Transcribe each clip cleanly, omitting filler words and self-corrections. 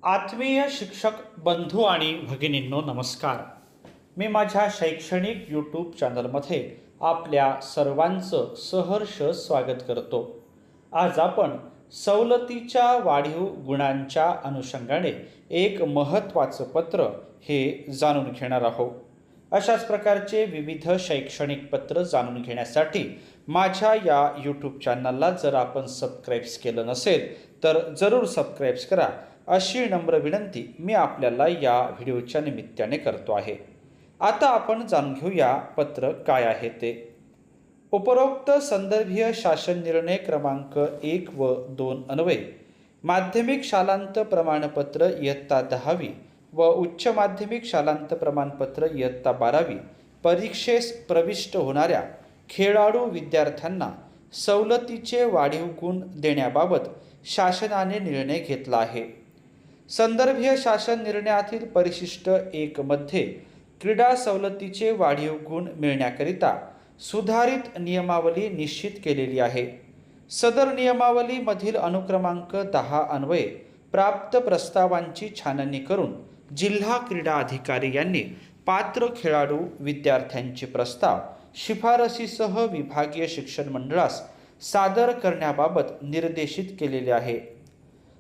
आत्मीय शिक्षक बंधू आणि भगिनींनो नमस्कार. मी माझ्या शैक्षणिक यूट्यूब चॅनलमध्ये आपल्या सर्वांचं सहर्ष स्वागत करतो. आज आपण सवलतीच्या वाढीव गुणांच्या अनुषंगाने एक महत्त्वाचं पत्र हे जाणून घेणार आहोत. अशाच प्रकारचे विविध शैक्षणिक पत्र जाणून घेण्यासाठी माझ्या या यूट्यूब चॅनलला जर आपण सबस्क्राईब केलं नसेल तर जरूर सबस्क्राईब करा अशी नम्र विनंती मी आपल्याला या व्हिडिओच्या निमित्ताने करतो आहे. आता आपण जाणून घेऊया पत्र काय आहे ते. उपरोक्त संदर्भीय शासन निर्णय क्रमांक 1 व 2 अन्वये माध्यमिक शालांत प्रमाणपत्र इयत्ता 10वी व उच्च माध्यमिक शालांत प्रमाणपत्र इयत्ता 12वी परीक्षेस प्रविष्ट होणाऱ्या खेळाडू विद्यार्थ्यांना सवलतीचे वाढीव गुण देण्याबाबत शासनाने निर्णय घेतला आहे. संदर्भीय शासन निर्णयातील परिशिष्ट 1 मध्ये क्रीडा सवलतीचे वाढीव गुण मिळण्याकरिता सुधारित नियमावली निश्चित केलेली आहे. सदर नियमावलीमधील अनुक्रमांक 10 अन्वये प्राप्त प्रस्तावांची छाननी करून जिल्हा क्रीडा अधिकारी यांनी पात्र खेळाडू विद्यार्थ्यांचे प्रस्ताव शिफारसीसह विभागीय शिक्षण मंडळास सादर करण्याबाबत निर्देशित केलेले आहे.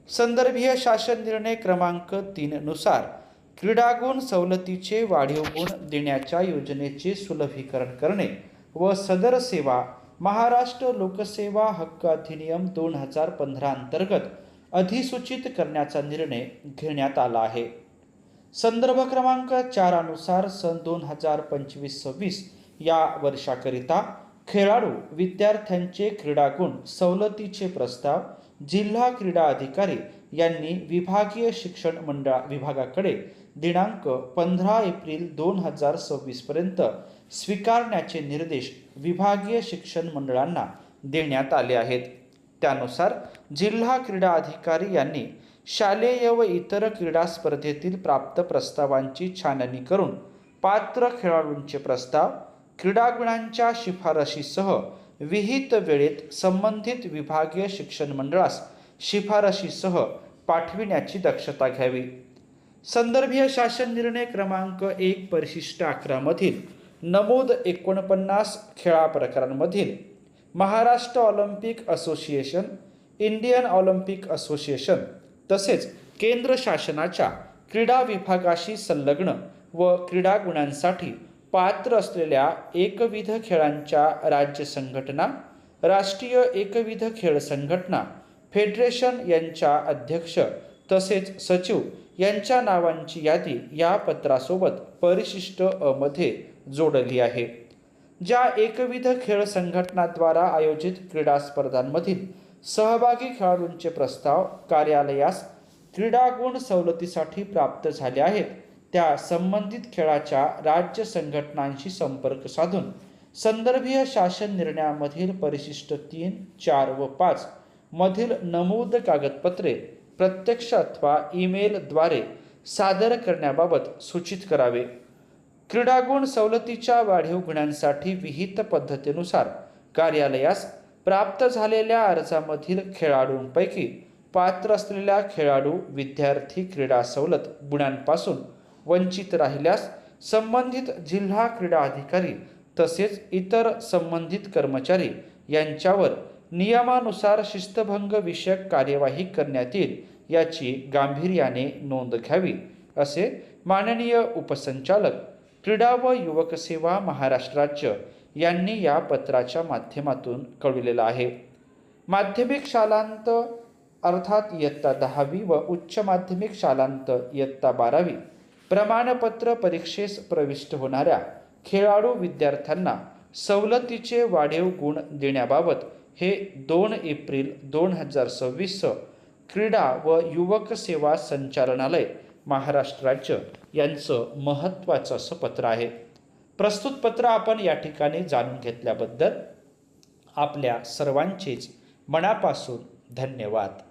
संदर्भीय शासन निर्णय क्रमांक 3 नुसार क्रीडागुण सवलतीचे वाढीव गुण देण्याच्या योजनेचे सुलभीकरण करणे व सदर सेवा महाराष्ट्र लोकसेवा हक्क अधिनियम 2015 अंतर्गत अधिसूचित करण्याचा निर्णय घेण्यात आला आहे. संदर्भ क्रमांक 4 अनुसार सन 2025-26 या वर्षाकरिता खेळाडू विद्यार्थ्यांचे क्रीडागुण सवलतीचे प्रस्ताव जिल्हा क्रीडा अधिकारी यांनी विभागीय शिक्षण मंडळ विभागाकडे दिनांक 15 एप्रिल 2026 पर्यंत स्वीकारण्याचे निर्देश विभागीय शिक्षण मंडळांना देण्यात आले आहेत. त्यानुसार जिल्हा क्रीडा अधिकारी यांनी शालेय व इतर क्रीडा स्पर्धेतील प्राप्त प्रस्तावांची छाननी करून पात्र खेळाडूंचे प्रस्ताव क्रीडागुणांच्या शिफारशीसह विहित वेळेत संबंधित विभागीय शिक्षण मंडळास शिफारशीसह पाठविण्याची दक्षता घ्यावी. संदर्भीय शासन निर्णय क्रमांक 1 परिशिष्ट 11 मधील नमूद 49 खेळा प्रकारांमधील Maharashtra Olympic association, Indian Olympic association तसेच केंद्र शासनाच्या क्रीडा विभागाशी संलग्न व क्रीडा गुणांसाठी पात्र असलेल्या एकविध खेळांच्या राज्य संघटना, राष्ट्रीय एकविध खेळ संघटना, फेडरेशन यांच्या अध्यक्ष तसेच सचिव यांच्या नावांची यादी या पत्रासोबत परिशिष्ट अ मध्ये जोडली आहे. ज्या एकविध खेळ संघटनाद्वारा आयोजित क्रीडा स्पर्धांमधील सहभागी खेळाडूंचे प्रस्ताव कार्यालयास क्रीडागुण सवलतीसाठी प्राप्त झाले आहेत त्या संबंधित खेळाच्या राज्य संघटनांशी संपर्क साधून संदर्भीय शासन निर्णयामधील परिशिष्ट 3, 4 व 5 मधील नमूद कागदपत्रे प्रत्यक्ष अथवा ईमेलद्वारे सादर करण्याबाबत सूचित करावे. क्रीडागुण सवलतीच्या वाढीव गुणांसाठी विहित पद्धतीनुसार कार्यालयास प्राप्त झालेल्या अर्जामधील खेळाडूंपैकी पात्र असलेल्या खेळाडू विद्यार्थी क्रीडा सवलत गुणांपासून वंचित राहिल्यास संबंधित जिल्हा क्रीडा अधिकारी तसेच इतर संबंधित कर्मचारी यांच्यावर नियमानुसार शिस्तभंग विषयक कार्यवाही करण्यात येईल याची गांभीर्याने नोंद घ्यावी असे माननीय उपसंचालक क्रीडा व युवक सेवा महाराष्ट्र राज्य यांनी या पत्राच्या माध्यमातून कळविलेलं आहे. माध्यमिक शालांत अर्थात इयत्ता 10वी व उच्च माध्यमिक शालांत इयत्ता 12वी प्रमाणपत्र परीक्षेस प्रविष्ट होणाऱ्या खेळाडू विद्यार्थ्यांना सवलतीचे वाढीव गुण देण्याबाबत हे 2 एप्रिल 2026 क्रीडा व युवक सेवा संचालनालय महाराष्ट्र राज्य यांचं महत्त्वाचं असं पत्र आहे. प्रस्तुत पत्र आपण या ठिकाणी जाणून घेतल्याबद्दल आपल्या सर्वांचेच मनापासून धन्यवाद.